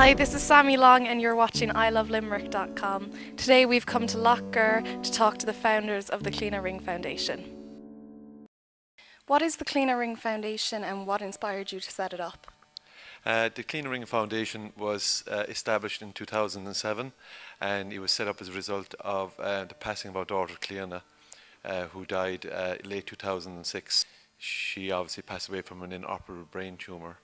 Hi, this is Sammy Long and you're watching ilovelimerick.com. Today we've come to Lacca to talk to the founders of the Cleona Ring Foundation. What is the Cleona Ring Foundation and what inspired you to set it up? The Cleona Ring Foundation was established in 2007, and it was set up as a result of the passing of our daughter Cleona, who died late 2006. She obviously passed away from an inoperable brain tumour,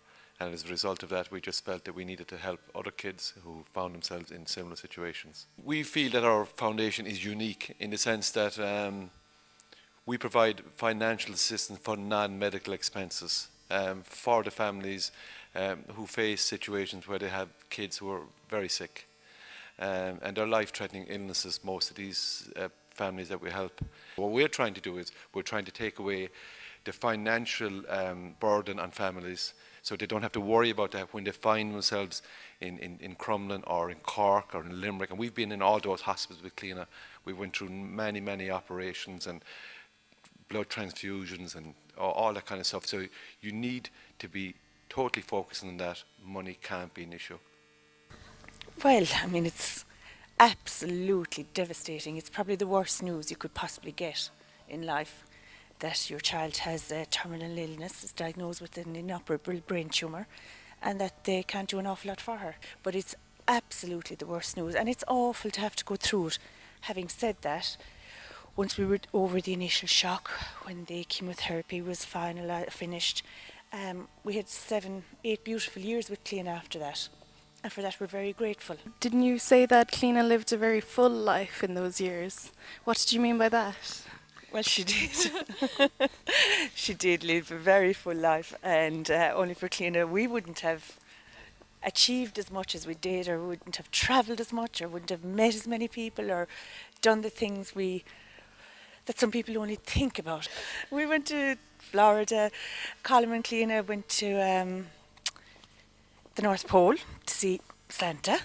and as a result of that we just felt that we needed to help other kids who found themselves in similar situations. We feel that our foundation is unique in the sense that we provide financial assistance for non-medical expenses for the families who face situations where they have kids who are very sick and they're life-threatening illnesses, most of these families that we help. What we're trying to do is we're trying to take away the financial burden on families so they don't have to worry about that when they find themselves in Crumlin or in Cork or in Limerick. And we've been in all those hospitals with Cleona. We went through many operations and blood transfusions and all that kind of stuff. So you need to be totally focusing on that. Money can't be an issue. Well, I mean, it's absolutely devastating. It's probably the worst news you could possibly get in life, that your child has a terminal illness, is diagnosed with an inoperable brain tumour, and that they can't do an awful lot for her. But it's absolutely the worst news, and it's awful to have to go through it. Having said that, once we were over the initial shock, when the chemotherapy was finished, we had 7-8 beautiful years with Cleona after that. And for that we're very grateful. Didn't you say that Cleona lived a very full life in those years? What did you mean by that? Well, she did. She did live a very full life, and only for Cleona we wouldn't have achieved as much as we did, or wouldn't have travelled as much, or wouldn't have met as many people, or done the things that some people only think about. We went to Florida. Colin and Cleona went to the North Pole to see Santa.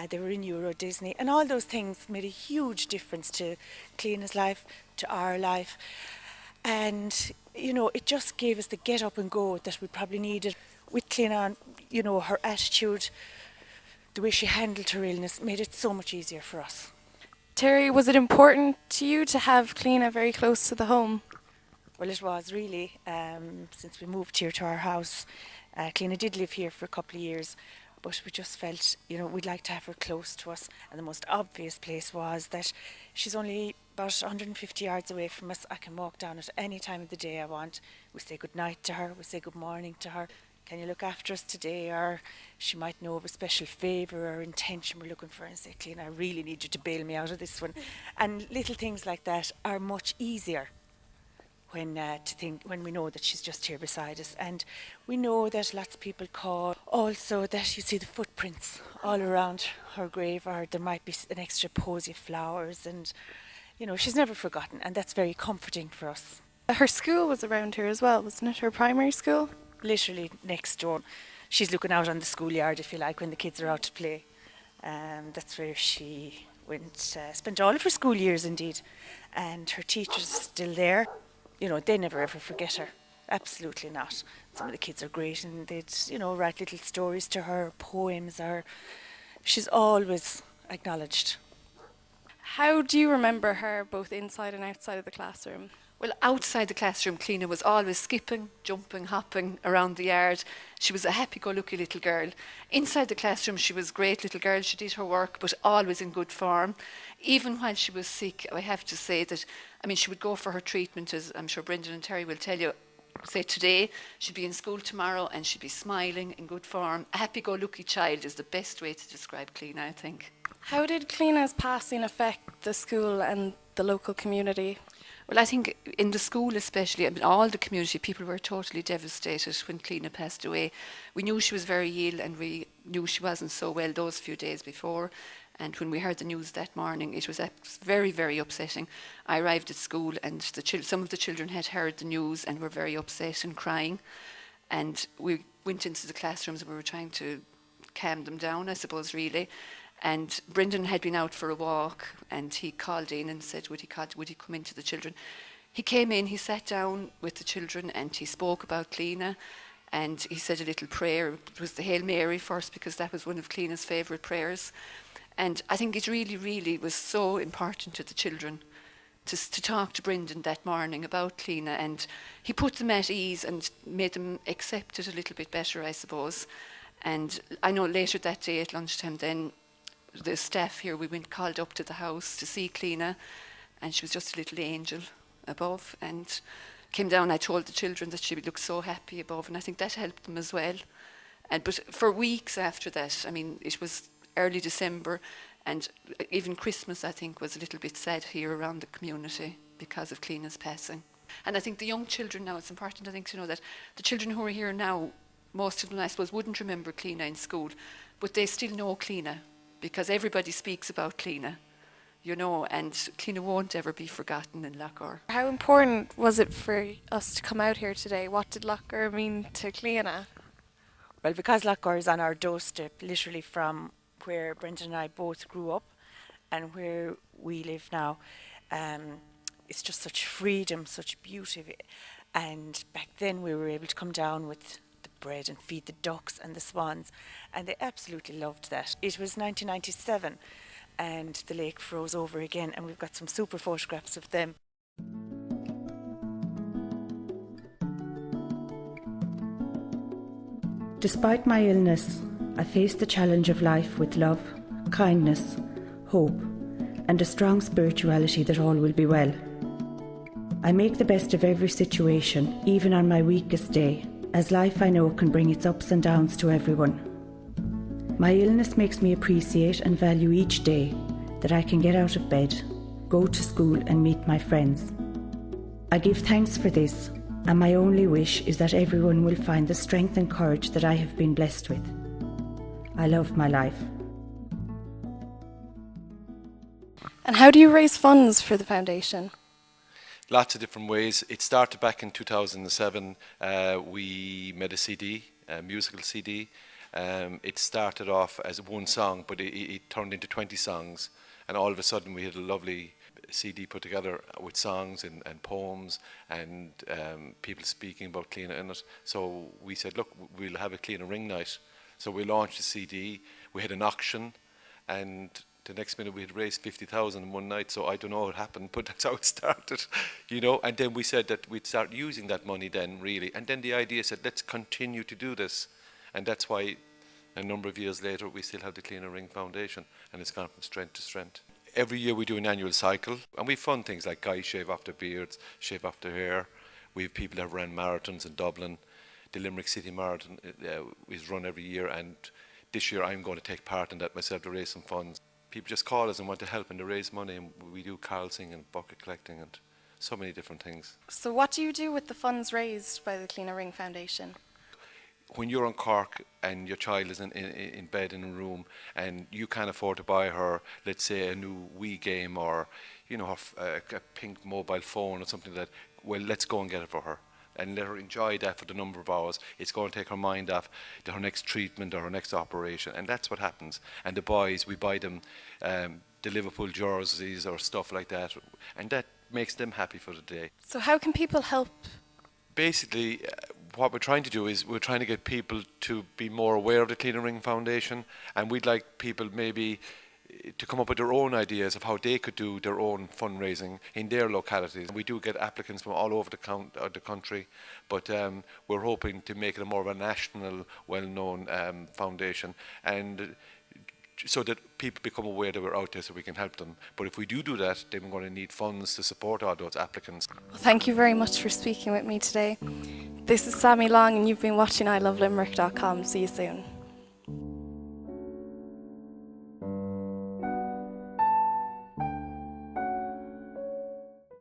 They were in Euro Disney, and all those things made a huge difference to Cleona's life, to our life. And, you know, it just gave us the get up and go that we probably needed. With Cleona, you know, her attitude, the way she handled her illness made it so much easier for us. Terry, was it important to you to have Cleona very close to the home? Well, it was really. Since we moved here to our house, Cleona did live here for a couple of years, but we just felt, you know, we'd like to have her close to us. And the most obvious place was that she's only about 150 yards away from us. I can walk down at any time of the day I want. We say good night to her, we say good morning to her. Can you look after us today? Or she might know of a special favour or intention we're looking for, and say, Cleona, I really need you to bail me out of this one. And little things like that are much easier when we know that she's just here beside us. And we know that lots of people call also that you see the footprints all around her grave, or there might be an extra posy of flowers, and you know, she's never forgotten, and that's very comforting for us. Her school was around here as well, wasn't it? Her primary school? Literally next door. She's looking out on the schoolyard, if you like, when the kids are out to play. That's where she went, spent all of her school years indeed. And her teachers are still there. You know, they never ever forget her. Absolutely not. Some of the kids are great, and they'd, you know, write little stories to her, poems, or she's always acknowledged. How do you remember her, both inside and outside of the classroom? Well, outside the classroom, Cleona was always skipping, jumping, hopping around the yard. She was a happy-go-lucky little girl. Inside the classroom, she was a great little girl. She did her work, but always in good form. Even while she was sick, I have to say that, I mean, she would go for her treatment, as I'm sure Brendan and Terry will tell you. Say today, she'd be in school tomorrow and she'd be smiling, in good form. A happy-go-lucky child is the best way to describe Cleona, I think. How did Cleona's passing affect the school and the local community? Well, I think in the school especially, I mean, all the community, people were totally devastated when Cleona passed away. We knew she was very ill, and we knew she wasn't so well those few days before. And when we heard the news that morning, it was very, very upsetting. I arrived at school, and some of the children had heard the news and were very upset and crying. And we went into the classrooms and we were trying to calm them down, I suppose, really. And Brendan had been out for a walk, and he called in and said, would he come into the children? He came in, he sat down with the children, and he spoke about Cleona. and he said a little prayer. It was the Hail Mary first, because that was one of Cleona's favourite prayers. And I think it really, really was so important to the children to talk to Brendan that morning about Cleona, and he put them at ease and made them accept it a little bit better, I suppose. And I know later that day at lunchtime then, the staff here, we went called up to the house to see Cleona, and she was just a little angel above, and came down. I told the children that she looked so happy above, and I think that helped them as well. But for weeks after that, I mean, it was early December, and even Christmas, I think, was a little bit sad here around the community because of Cleona's passing. And I think the young children now, it's important, I think, to know that the children who are here now, most of them, I suppose, wouldn't remember Cleona in school, but they still know Cleona, because everybody speaks about Cleona, you know, and Cleona won't ever be forgotten in Lacca. How important was it for us to come out here today? What did Lacca mean to Cleona? Well, because Lacca is on our doorstep, literally from where Brendan and I both grew up and where we live now, it's just such freedom, such beauty. And back then we were able to come down with the bread and feed the ducks and the swans, and they absolutely loved that. It was 1997 and the lake froze over again, and we've got some super photographs of them. Despite my illness, I faced the challenge of life with love, kindness, hope, and a strong spirituality that all will be well. I make the best of every situation, even on my weakest day, as life I know can bring its ups and downs to everyone. My illness makes me appreciate and value each day that I can get out of bed, go to school and meet my friends. I give thanks for this, and my only wish is that everyone will find the strength and courage that I have been blessed with. I love my life. And how do you raise funds for the foundation? Lots of different ways. It started back in 2007. We made a CD, a musical CD. It started off as one song, but it turned into 20 songs. And all of a sudden we had a lovely CD put together with songs and poems and people speaking about Cleona in it. So we said, look, we'll have a Cleona Ring Night. So we launched the CD, we had an auction, and the next minute we had raised 50,000 in one night. So I don't know what happened, but that's how it started, you know. And then we said that we'd start using that money then, really. And then the idea said, let's continue to do this. And that's why a number of years later, we still have the Cleona Ring Foundation, and it's gone from strength to strength. Every year we do an annual cycle, and we fund things like guys shave off their beards, shave off their hair. We have people that have run marathons in Dublin. The Limerick City Marathon is run every year, and this year I'm going to take part in that myself to raise some funds. People just call us and want to help and to raise money, and we do carlsing and bucket collecting and so many different things. So what do you do with the funds raised by the Cleona Ring Foundation? When you're in Cork and your child is in bed in a room and you can't afford to buy her, let's say, a new Wii game or, you know, a pink mobile phone or something like that, well, let's go and get it for her and let her enjoy that for the number of hours. It's going to take her mind off to her next treatment or her next operation, and that's what happens. And the boys, we buy them the Liverpool jerseys or stuff like that, and that makes them happy for the day. So how can people help? Basically, what we're trying to do is we're trying to get people to be more aware of the Cleona Ring Foundation, and we'd like people maybe to come up with their own ideas of how they could do their own fundraising in their localities. We do get applicants from all over the country, but we're hoping to make it a more of a national, well-known foundation, and so that people become aware that we're out there so we can help them. But if we do that, then we're going to need funds to support all those applicants. Well, thank you very much for speaking with me today. This is Sammy Long, and you've been watching ilovelimerick.com. See you soon.